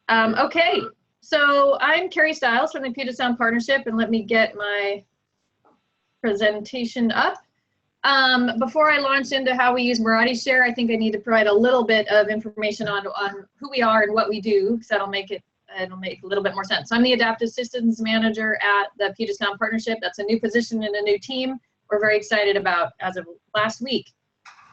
Okay, so I'm Kari Stiles from the Puget Sound Partnership, and let me get my presentation up. Before I launch into how we use Miradi Share, I think I need to provide a little bit of information on who we are and what we do, because it'll make a little bit more sense. So I'm the Adaptive Systems Manager at the Puget Sound Partnership. That's a new position and a new team we're very excited about as of last week.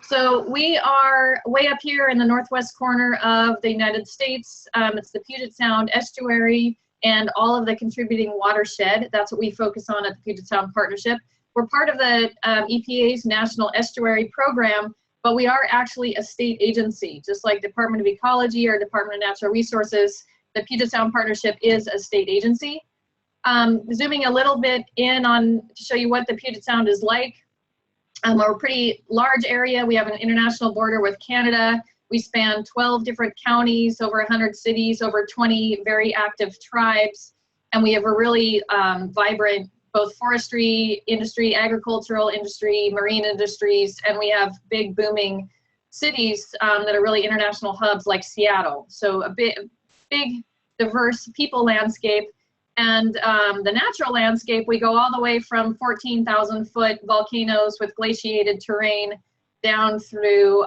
So we are way up here in the northwest corner of the United States. It's the Puget Sound estuary and all of the contributing watershed. That's what we focus on at the Puget Sound Partnership. We're part of the EPA's National Estuary Program, but we are actually a state agency, just like Department of Ecology or Department of Natural Resources. The Puget Sound Partnership is a state agency. Zooming a little bit in on to show you what the Puget Sound is like. We're a pretty large area. We have an international border with Canada. We span 12 different counties, over 100 cities, over 20 very active tribes. And we have a really vibrant both forestry industry, agricultural industry, marine industries, and we have big booming cities that are really international hubs like Seattle. So a big diverse people landscape. And the natural landscape, we go all the way from 14,000 foot volcanoes with glaciated terrain down through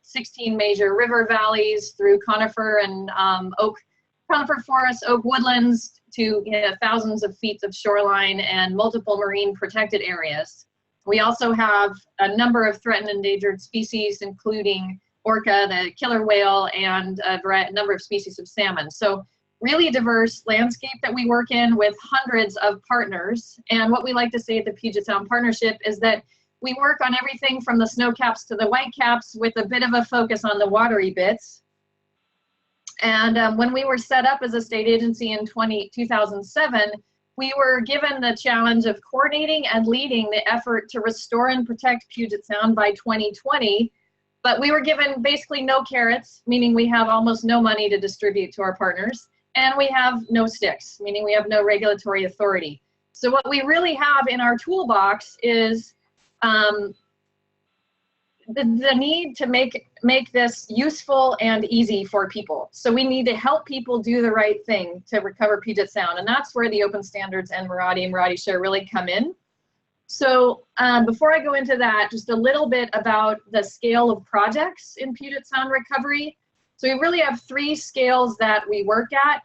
16 major river valleys, through conifer and conifer forests, oak woodlands, to thousands of feet of shoreline and multiple marine protected areas. We also have a number of threatened and endangered species, including orca, the killer whale, and a number of species of salmon. So really diverse landscape that we work in with hundreds of partners. And what we like to say at the Puget Sound Partnership is that we work on everything from the snow caps to the white caps with a bit of a focus on the watery bits. And when we were set up as a state agency in 2007, we were given the challenge of coordinating and leading the effort to restore and protect Puget Sound by 2020. But we were given basically no carrots, meaning we have almost no money to distribute to our partners. And we have no sticks, meaning we have no regulatory authority. So what we really have in our toolbox is the need to make this useful and easy for people. So we need to help people do the right thing to recover Puget Sound. And that's where the open standards and Miradi Share really come in. So before I go into that, just a little bit about the scale of projects in Puget Sound recovery. So we really have three scales that we work at.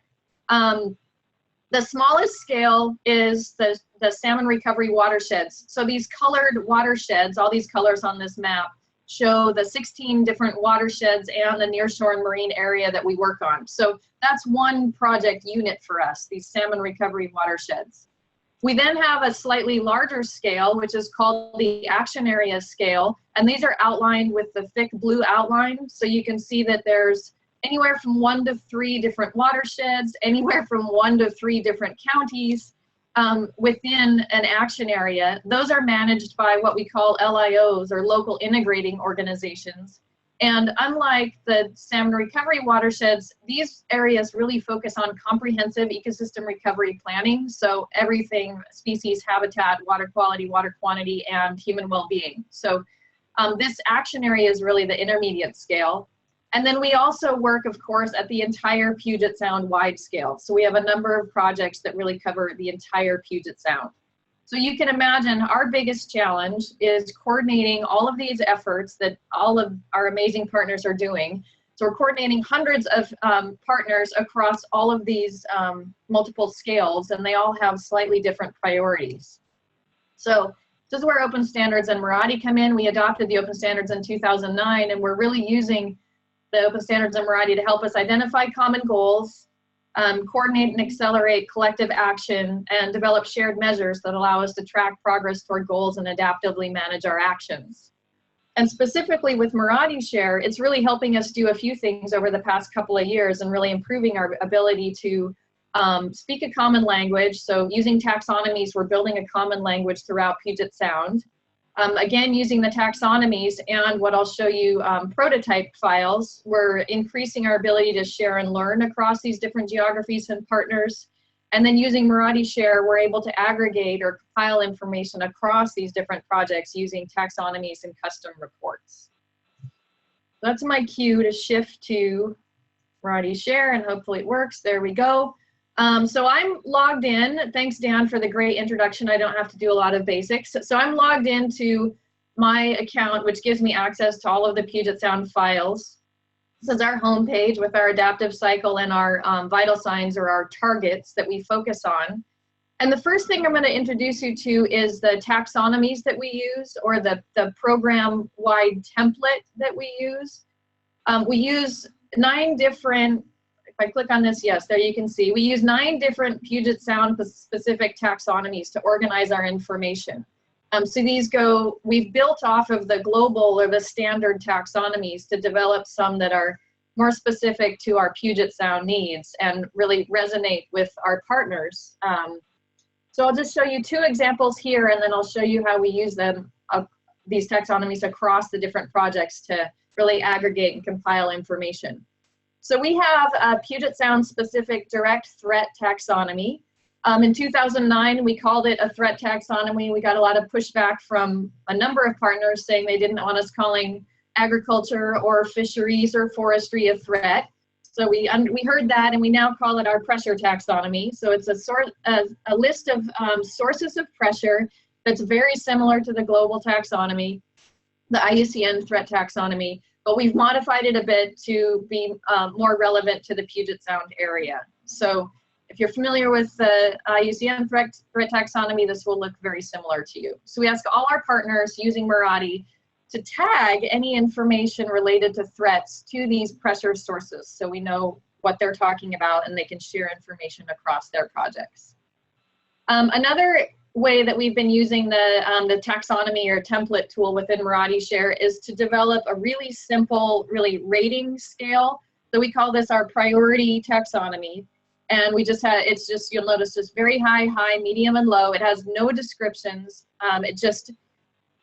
The smallest scale is the salmon recovery watersheds. So these colored watersheds, all these colors on this map, show the 16 different watersheds and the nearshore and marine area that we work on. So that's one project unit for us, these salmon recovery watersheds. We then have a slightly larger scale, which is called the action area scale. And these are outlined with the thick blue outline. So you can see that there's anywhere from 1 to 3 different watersheds, anywhere from 1 to 3 different counties within an action area. Those are managed by what we call LIOs, or local integrating organizations. And unlike the salmon recovery watersheds, these areas really focus on comprehensive ecosystem recovery planning. So everything: species, habitat, water quality, water quantity, and human well-being. So this action area is really the intermediate scale. And then we also work, of course, at the entire Puget Sound wide scale. So we have a number of projects that really cover the entire Puget Sound. So you can imagine our biggest challenge is coordinating all of these efforts that all of our amazing partners are doing. So we're coordinating hundreds of partners across all of these multiple scales, and they all have slightly different priorities. So this is where open standards and Miradi come in. We adopted the open standards in 2009, and we're really using the open standards and Miradi to help us identify common goals, coordinate and accelerate collective action, and develop shared measures that allow us to track progress toward goals and adaptively manage our actions. And specifically with Miradi Share, it's really helping us do a few things over the past couple of years and really improving our ability to speak a common language. So using taxonomies, we're building a common language throughout Puget Sound. Again, using the taxonomies and what I'll show you, prototype files, we're increasing our ability to share and learn across these different geographies and partners. And then using Miradi Share, we're able to aggregate or compile information across these different projects using taxonomies and custom reports. That's my cue to shift to Miradi Share, and hopefully it works. There we go. So I'm logged in. Thanks, Dan, for the great introduction. I don't have to do a lot of basics. So I'm logged into my account, which gives me access to all of the Puget Sound files. This is our homepage with our adaptive cycle and our vital signs, or our targets that we focus on. And the first thing I'm going to introduce you to is the taxonomies that we use, or the program-wide template that we use. We use 9 different, if I click on this, yes, there you can see, we use 9 different Puget Sound specific taxonomies to organize our information. So these go, we've built off of the global or the standard taxonomies to develop some that are more specific to our Puget Sound needs and really resonate with our partners. So I'll just show you 2 examples here, and then I'll show you how we use them, these taxonomies across the different projects to really aggregate and compile information. So we have a Puget Sound specific direct threat taxonomy. In 2009, we called it a threat taxonomy. We got a lot of pushback from a number of partners saying they didn't want us calling agriculture or fisheries or forestry a threat. So we heard that, and we now call it our pressure taxonomy. So it's a list of sources of pressure that's very similar to the global taxonomy, the IUCN threat taxonomy, but we've modified it a bit to be more relevant to the Puget Sound area. So if you're familiar with the IUCN threat taxonomy, this will look very similar to you. So we ask all our partners using Miradi to tag any information related to threats to these pressure sources, so we know what they're talking about and they can share information across their projects. Another way that we've been using the taxonomy or template tool within Miradi Share is to develop a really simple, really rating scale. So we call this our priority taxonomy. And we just had, it's just, you'll notice just very high, medium, and low. It has no descriptions. It just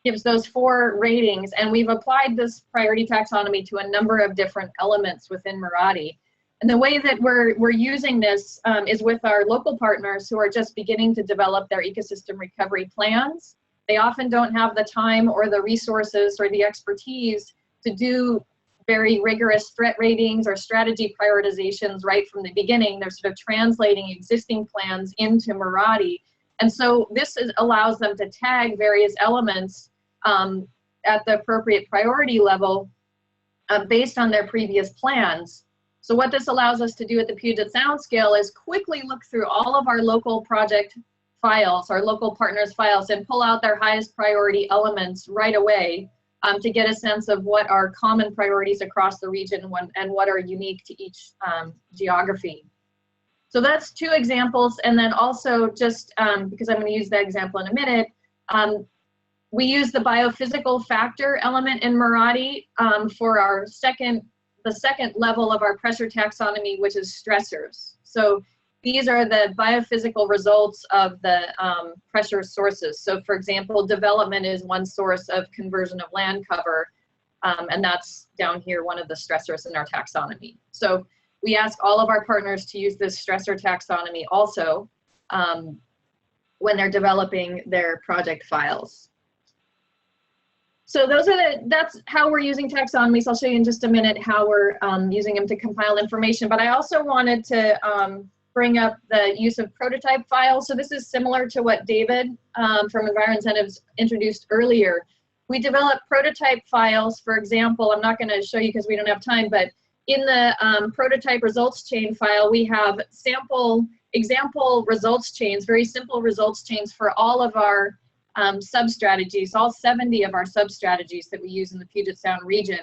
gives those 4 ratings, and we've applied this priority taxonomy to a number of different elements within Miradi. And the way that we're using this is with our local partners who are just beginning to develop their ecosystem recovery plans. They often don't have the time or the resources or the expertise to do very rigorous threat ratings or strategy prioritizations right from the beginning. They're sort of translating existing plans into Miradi. And so this allows them to tag various elements at the appropriate priority level based on their previous plans. So what this allows us to do at the Puget Sound scale is quickly look through all of our local project files, our local partners files, and pull out their highest priority elements right away to get a sense of what are common priorities across the region and what are unique to each geography. So that's 2 examples, and then also just because I'm going to use that example in a minute, we use the biophysical factor element in Miradi for our the second level of our pressure taxonomy, which is stressors. So these are the biophysical results of the pressure sources. So for example, development is one source of conversion of land cover, and that's down here, one of the stressors in our taxonomy. So we ask all of our partners to use this stressor taxonomy also when they're developing their project files. So that's how we're using taxonomies. I'll show you in just a minute how we're using them to compile information, but I also wanted to bring up the use of prototype files. So this is similar to what David from Enviro Incentives introduced earlier. We develop prototype files. For example, I'm not going to show you because we don't have time, but in the prototype results chain file, we have example results chains, very simple results chains for all of our sub-strategies, all 70 of our sub-strategies that we use in the Puget Sound region.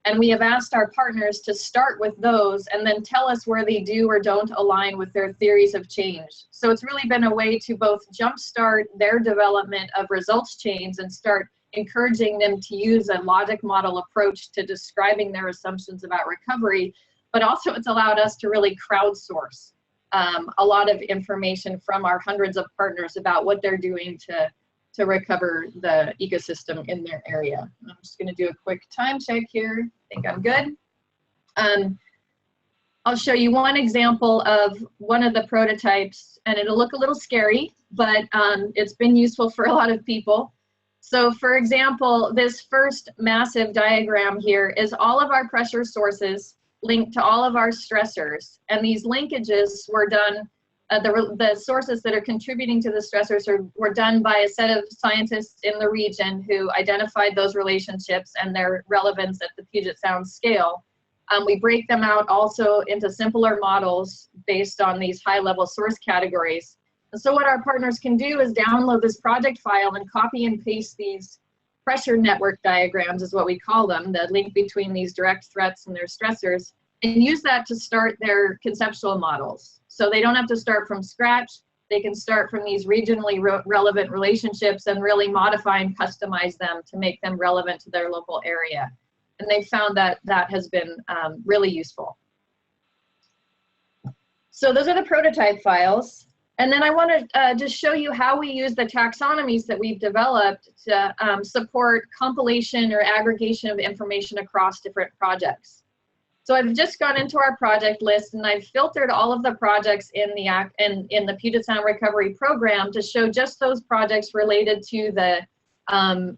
And we have asked our partners to start with those and then tell us where they do or don't align with their theories of change. So it's really been a way to both jumpstart their development of results chains and start encouraging them to use a logic model approach to describing their assumptions about recovery, but also it's allowed us to really crowdsource a lot of information from our hundreds of partners about what they're doing to recover the ecosystem in their area. I'm just going to do a quick time check here. I think I'm good. I'll show you one example of one of the prototypes, and it'll look a little scary, but it's been useful for a lot of people. So for example, this first massive diagram here is all of our pressure sources linked to all of our stressors. And these linkages were done, the sources that are contributing to the stressors were done by a set of scientists in the region who identified those relationships and their relevance at the Puget Sound scale. We break them out also into simpler models based on these high-level source categories. And so what our partners can do is download this project file and copy and paste these pressure network diagrams, is what we call them, the link between these direct threats and their stressors, and use that to start their conceptual models. So they don't have to start from scratch. They can start from these regionally relevant relationships and really modify and customize them to make them relevant to their local area. And they found that that has been really useful. So those are the prototype files. And then I want to just show you how we use the taxonomies that we've developed to support compilation or aggregation of information across different projects. So I've just gone into our project list and I've filtered all of the projects in the Puget Sound Recovery Program to show just those projects related to the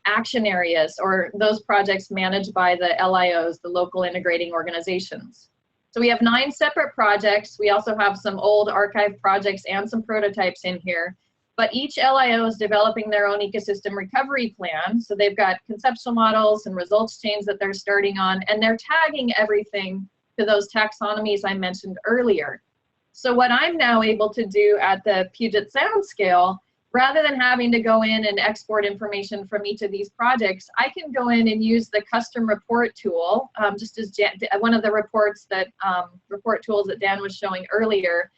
action areas, or those projects managed by the LIOs, the local integrating organizations. So we have 9 separate projects. We also have some old archive projects and some prototypes in here. But each LIO is developing their own ecosystem recovery plan. So they've got conceptual models and results chains that they're starting on, and they're tagging everything to those taxonomies I mentioned earlier. So what I'm now able to do at the Puget Sound scale, rather than having to go in and export information from each of these projects, I can go in and use the custom report tool, just as one of the reports that, report tools that Dan was showing earlier.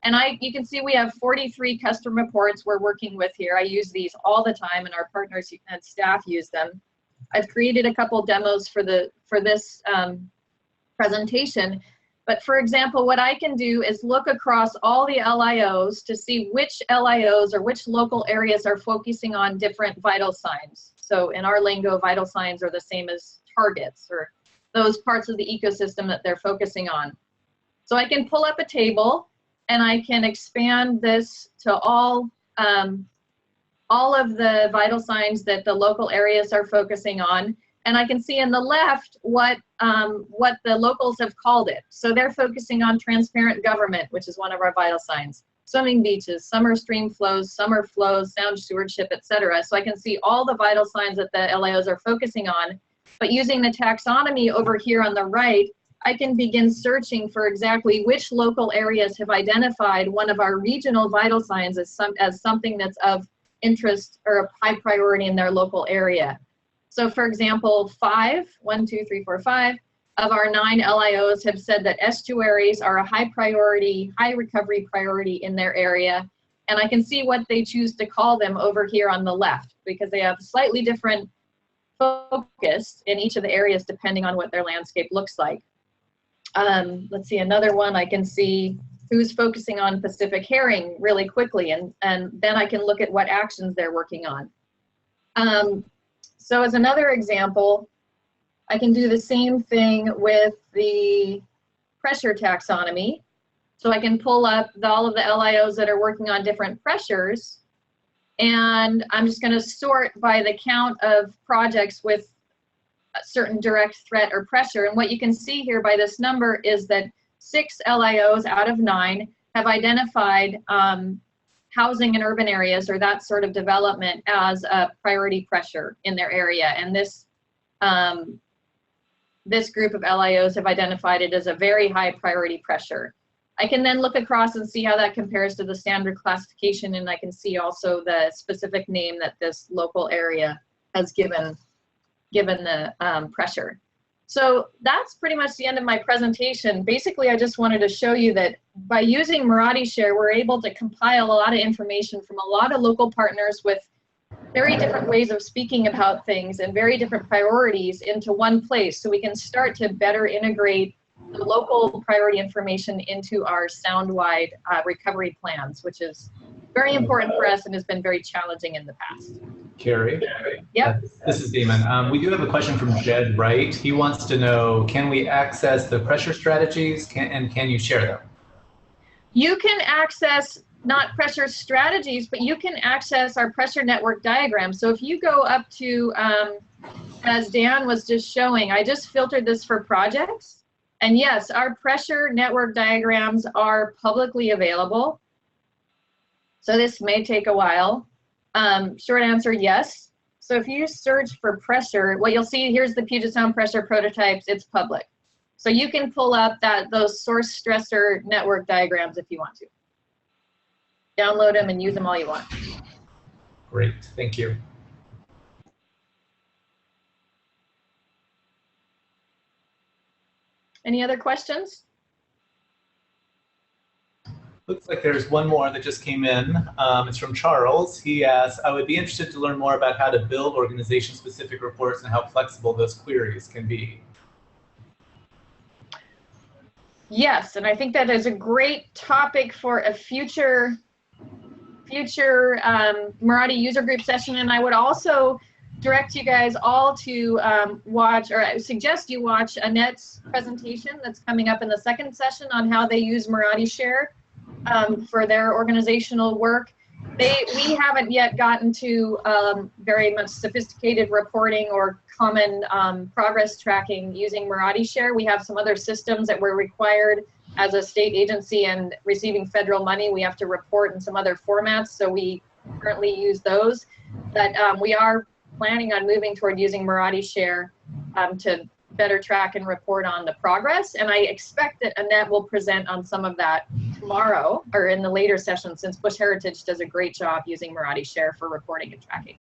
And you can see we have 43 custom reports we're working with here. I use these all the time, and our partners and staff use them. I've created a couple demos for this presentation. But for example, what I can do is look across all the LIOs to see which LIOs or which local areas are focusing on different vital signs. So in our lingo, vital signs are the same as targets, or those parts of the ecosystem that they're focusing on. So I can pull up a table and I can expand this to all of the vital signs that the local areas are focusing on. And I can see in the left what the locals have called it. So they're focusing on transparent government, which is one of our vital signs, swimming beaches, summer stream flows, summer flows, sound stewardship, etc. So I can see all the vital signs that the LIOs are focusing on. But using the taxonomy over here on the right, I can begin searching for exactly which local areas have identified one of our regional vital signs as something that's of interest or of high priority in their local area. So for example, 5 of our 9 LIOs have said that estuaries are a high priority, high recovery priority in their area. And I can see what they choose to call them over here on the left, because they have slightly different focus in each of the areas depending on what their landscape looks like. Let's see, another one, I can see who's focusing on Pacific herring really quickly, and then I can look at what actions they're working on. So as another example, I can do the same thing with the pressure taxonomy. So I can pull up all of the LIOs that are working on different pressures, and I'm just going to sort by the count of projects with a certain direct threat or pressure. And what you can see here by this number is that 6 LIOs out of 9 have identified housing in urban areas, or that sort of development, as a priority pressure in their area. And this group of LIOs have identified it as a very high priority pressure. I can then look across and see how that compares to the standard classification, and I can see also the specific name that this local area has given the pressure. So that's pretty much the end of my presentation. Basically, I just wanted to show you that by using Miradi Share, we're able to compile a lot of information from a lot of local partners with very different ways of speaking about things and very different priorities into one place, so we can start to better integrate the local priority information into our sound-wide recovery plans, which is very important for us and has been very challenging in the past. Kari? Yep. This is Damon. We do have a question from Jed Wright. He wants to know, can we access the pressure strategies, and can you share them? You can access not pressure strategies, but you can access our pressure network diagram. So if you go up to, as Dan was just showing, I just filtered this for projects. And yes, our pressure network diagrams are publicly available. So this may take a while. Short answer, yes. So if you search for pressure, what you'll see, here's the Puget Sound pressure prototypes, it's public. So you can pull up those source stressor network diagrams if you want to. Download them and use them all you want. Great, thank you. Any other questions? Looks like there's one more that just came in. It's from Charles. He asks, I would be interested to learn more about how to build organization-specific reports and how flexible those queries can be. Yes, and I think that is a great topic for a future Miradi User Group session. And I would also direct you guys all to watch, or I suggest you watch Annette's presentation that's coming up in the second session on how they use Miradi Share for their organizational work. We haven't yet gotten to very much sophisticated reporting or common progress tracking using Miradi Share. We have some other systems that we're required as a state agency and receiving federal money. We have to report in some other formats, so we currently use those. But we are planning on moving toward using Miradi Share to better track and report on the progress. And I expect that Annette will present on some of that tomorrow or in the later session, since Bush Heritage does a great job using Miradi Share for reporting and tracking.